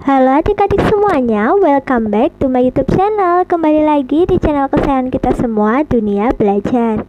Halo adik-adik semuanya, welcome back to my YouTube channel. Kembali lagi di channel kesayangan kita semua, Dunia Belajar.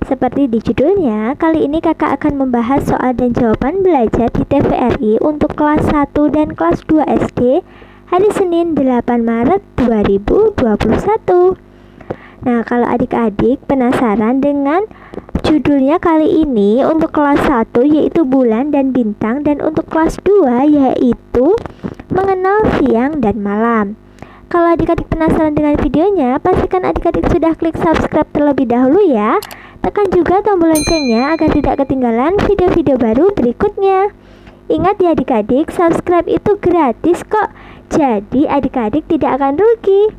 Seperti di judulnya, kali ini kakak akan membahas soal dan jawaban belajar di TVRI untuk kelas 1 dan kelas 2 SD hari Senin 8 Maret 2021. Nah, kalau adik-adik penasaran dengan judulnya kali ini untuk kelas 1 yaitu bulan dan bintang, dan untuk kelas 2 yaitu mengenal siang dan malam. Kalau adik-adik penasaran dengan videonya, pastikan adik-adik sudah klik subscribe terlebih dahulu ya. Tekan juga tombol loncengnya agar tidak ketinggalan video-video baru berikutnya. Ingat ya adik-adik, subscribe itu gratis kok. Jadi adik-adik tidak akan rugi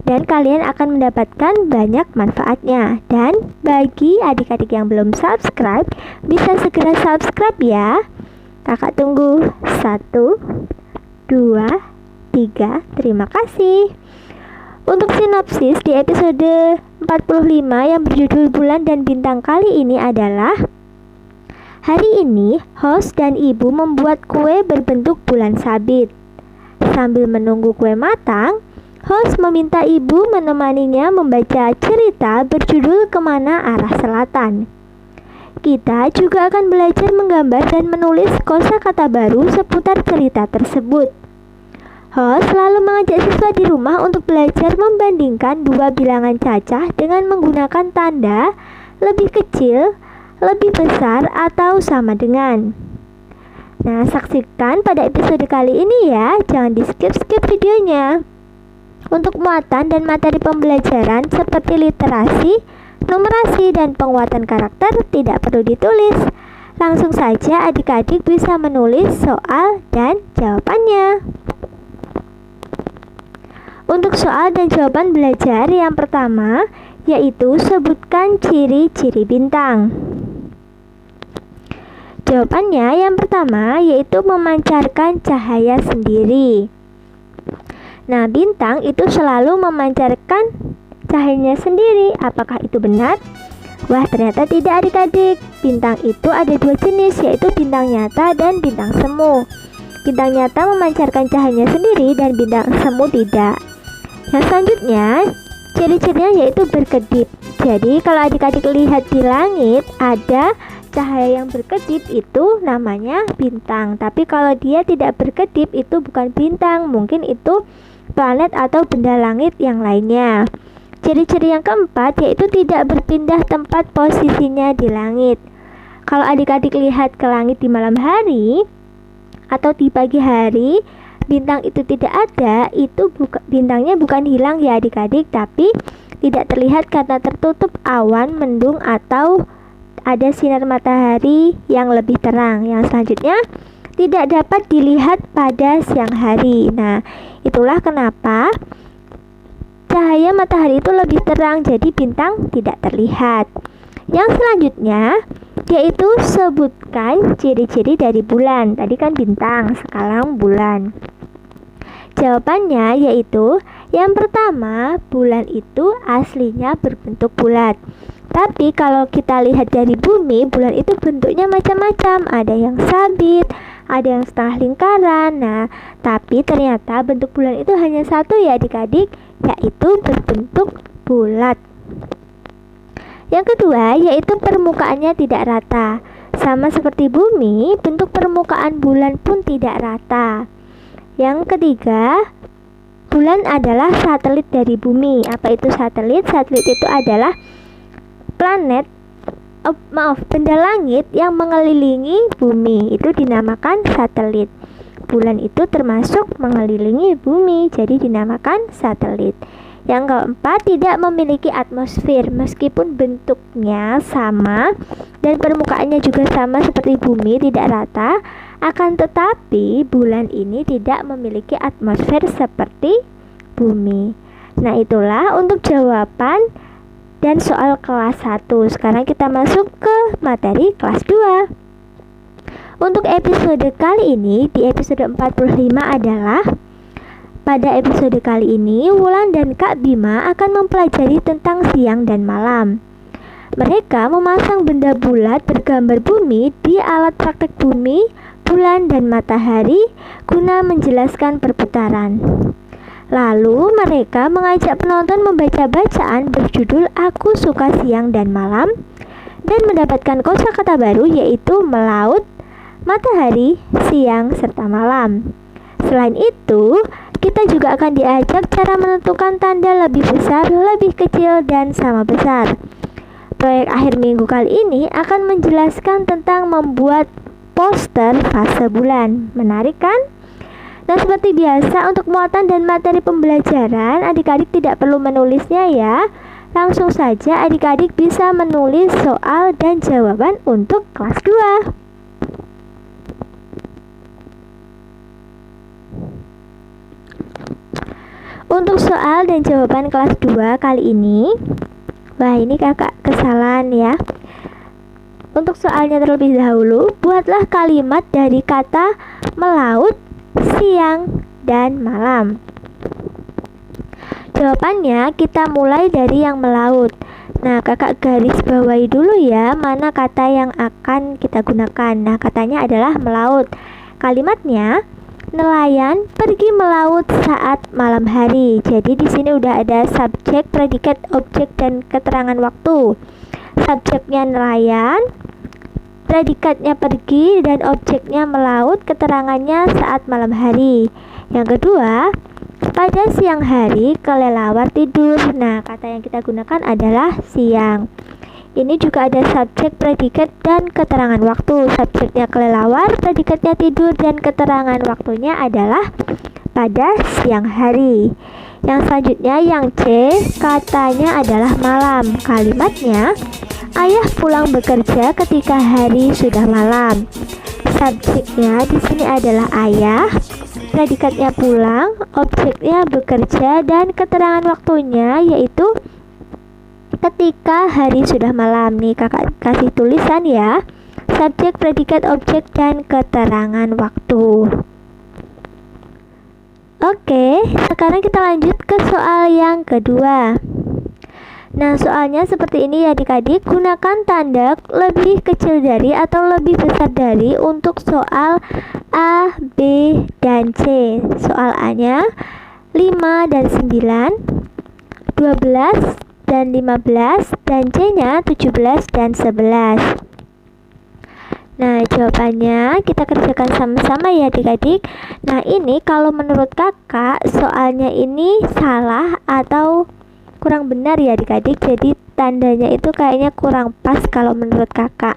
dan kalian akan mendapatkan banyak manfaatnya. Dan bagi adik-adik yang belum subscribe, bisa segera subscribe ya. Kakak tunggu. 1, 2, 3. Terima kasih. Untuk sinopsis di episode 45 yang berjudul Bulan dan Bintang kali ini adalah: hari ini host dan ibu membuat kue berbentuk bulan sabit. Sambil menunggu kue matang, host meminta ibu menemaninya membaca cerita berjudul Kemana Arah Selatan. Kita juga akan belajar menggambar dan menulis kosakata baru seputar cerita tersebut. Host selalu mengajak siswa di rumah untuk belajar membandingkan dua bilangan cacah dengan menggunakan tanda lebih kecil, lebih besar, atau sama dengan. Nah, saksikan pada episode kali ini ya, jangan di skip-skip videonya. Untuk muatan dan materi pembelajaran seperti literasi, numerasi, dan penguatan karakter tidak perlu ditulis. Langsung saja adik-adik bisa menulis soal dan jawabannya. Untuk soal dan jawaban belajar yang pertama yaitu sebutkan ciri-ciri bintang. Jawabannya yang pertama yaitu memancarkan cahaya sendiri. Nah, bintang itu selalu memancarkan cahayanya sendiri. Apakah itu benar? Wah, ternyata tidak adik-adik. Bintang itu ada dua jenis, yaitu bintang nyata dan bintang semu. Bintang nyata memancarkan cahayanya sendiri dan bintang semu tidak. Yang selanjutnya, ciri-cirinya yaitu berkedip. Jadi kalau adik-adik lihat di langit ada cahaya yang berkedip, itu namanya bintang. Tapi kalau dia tidak berkedip, itu bukan bintang, mungkin itu planet atau benda langit yang lainnya. Ciri-ciri yang keempat yaitu tidak berpindah tempat posisinya di langit. Kalau adik-adik lihat ke langit di malam hari atau di pagi hari, bintang itu tidak ada, itu bintangnya bukan hilang ya adik-adik, tapi tidak terlihat karena tertutup awan, mendung, atau ada sinar matahari yang lebih terang. Yang selanjutnya, tidak dapat dilihat pada siang hari. Nah, itulah kenapa cahaya matahari itu lebih terang, jadi bintang tidak terlihat. Yang selanjutnya yaitu sebutkan ciri-ciri dari bulan. Tadi kan bintang, sekarang bulan. Jawabannya yaitu yang pertama, bulan itu aslinya berbentuk bulat. Tapi kalau kita lihat dari bumi, bulan itu bentuknya macam-macam. Ada yang sabit, ada yang setengah lingkaran. Nah, tapi ternyata bentuk bulan itu hanya satu ya adik-adik, yaitu berbentuk bulat. Yang kedua yaitu permukaannya tidak rata. Sama seperti bumi, bentuk permukaan bulan pun tidak rata. Yang ketiga, bulan adalah satelit dari bumi. Apa itu satelit? Satelit itu adalah benda langit yang mengelilingi bumi, itu dinamakan satelit. Bulan itu termasuk mengelilingi bumi, jadi dinamakan satelit. Yang keempat, tidak memiliki atmosfer. Meskipun bentuknya sama dan permukaannya juga sama seperti bumi, tidak rata, akan tetapi bulan ini tidak memiliki atmosfer seperti bumi. Nah, itulah untuk jawaban dan soal kelas 1. Sekarang kita masuk ke materi kelas 2. Untuk episode kali ini, di episode 45 adalah: pada episode kali ini, Wulan dan Kak Bima akan mempelajari tentang siang dan malam. Mereka memasang benda bulat bergambar bumi di alat praktek bumi, bulan, dan matahari guna menjelaskan perputaran. Lalu mereka mengajak penonton membaca bacaan berjudul Aku Suka Siang dan Malam dan mendapatkan kosakata baru yaitu melaut, matahari, siang, serta malam. Selain itu, kita juga akan diajak cara menentukan tanda lebih besar, lebih kecil, dan sama besar. Proyek akhir minggu kali ini akan menjelaskan tentang membuat poster fase bulan. Menarik kan? Nah, seperti biasa untuk muatan dan materi pembelajaran, adik-adik tidak perlu menulisnya ya. Langsung saja adik-adik bisa menulis soal dan jawaban untuk kelas 2. Untuk soal dan jawaban kelas 2 kali ini, wah ini kakak kesalahan ya. Untuk soalnya terlebih dahulu, buatlah kalimat dari kata melaut, siang, dan malam. Jawabannya kita mulai dari yang melaut. Nah, kakak garis bawahi dulu ya mana kata yang akan kita gunakan. Nah, katanya adalah melaut. Kalimatnya, nelayan pergi melaut saat malam hari. Jadi di sini udah ada subjek, predikat, objek, dan keterangan waktu. Subjeknya nelayan, predikatnya pergi, dan objeknya melaut, keterangannya saat malam hari. Yang kedua, pada siang hari kelelawar tidur. Nah, kata yang kita gunakan adalah siang. Ini juga ada subjek, predikat, dan keterangan waktu. Subjeknya kelelawar, predikatnya tidur, dan keterangan waktunya adalah pada siang hari. Yang selanjutnya yang C, katanya adalah malam. Kalimatnya, ayah pulang bekerja ketika hari sudah malam. Subjeknya di sini adalah ayah, predikatnya pulang, objeknya bekerja, dan keterangan waktunya yaitu ketika hari sudah malam. Nih kakak kasih tulisan ya, subjek, predikat, objek, dan keterangan waktu. Oke, sekarang kita lanjut ke soal yang kedua. Nah, soalnya seperti ini ya adik-adik. Gunakan tanda lebih kecil dari atau lebih besar dari untuk soal A, B, dan C. Soal A-nya 5 dan 9, 12 dan 15, dan C-nya 17 dan 11. Nah, jawabannya kita kerjakan sama-sama ya adik-adik. Nah, ini kalau menurut kakak soalnya ini salah atau kurang benar ya adik-adik. Jadi tandanya itu kayaknya kurang pas kalau menurut kakak.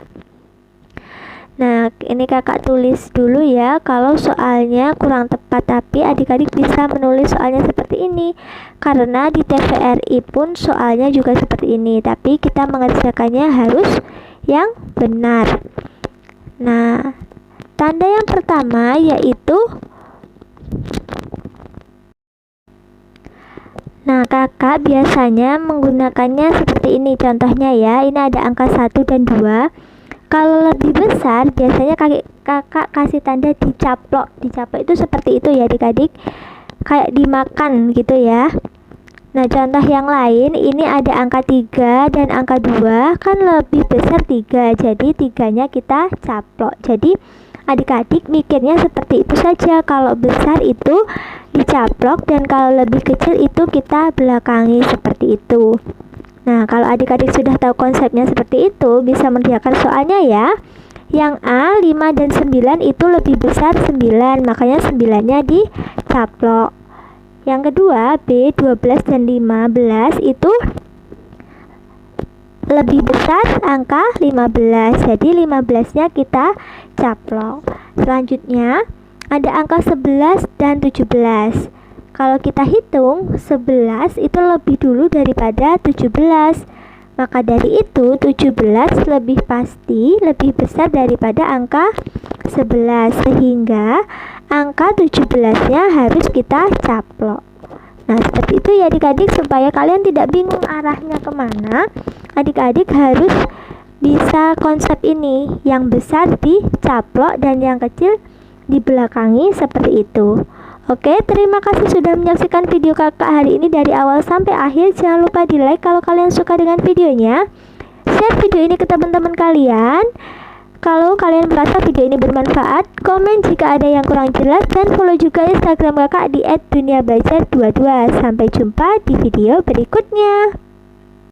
Nah, ini kakak tulis dulu ya kalau soalnya kurang tepat, tapi adik-adik bisa menulis soalnya seperti ini karena di TVRI pun soalnya juga seperti ini, tapi kita mengerjakannya harus yang benar. Nah, tanda yang pertama yaitu, nah kakak biasanya menggunakannya seperti ini contohnya ya. Ini ada angka 1 dan 2. Kalau lebih besar biasanya kakak kasih tanda dicaplok. Dicaplok itu seperti itu ya adik-adik, kayak dimakan gitu ya. Nah, contoh yang lain, ini ada angka 3 dan angka 2, kan lebih besar 3, jadi 3-nya kita caplok. Jadi adik-adik mikirnya seperti itu saja, kalau besar itu dicaplok dan kalau lebih kecil itu kita belakangi seperti itu. Nah, kalau adik-adik sudah tahu konsepnya seperti itu, bisa mengerjakan soalnya ya. Yang A, 5 dan 9 itu lebih besar 9, makanya 9-nya dicaplok. Yang kedua, B, 12 dan 15 itu lebih besar angka 15, jadi 15-nya kita caplok. Selanjutnya, ada angka 11 dan 17. Kalau kita hitung, 11 itu lebih dulu daripada 17. Maka dari itu, 17 lebih pasti lebih besar daripada angka 11, sehingga angka 17-nya harus kita caplok. Nah, seperti itu ya adik-adik, supaya kalian tidak bingung arahnya kemana. Adik-adik harus bisa konsep ini, yang besar dicaplok dan yang kecil dibelakangi seperti itu. Oke, terima kasih sudah menyaksikan video kakak hari ini dari awal sampai akhir. Jangan lupa di like kalau kalian suka dengan videonya. share video ini ke teman-teman kalian. Kalau kalian merasa video ini bermanfaat, komen jika ada yang kurang jelas, dan follow juga Instagram kakak di @duniabelajar22. Sampai jumpa di video berikutnya.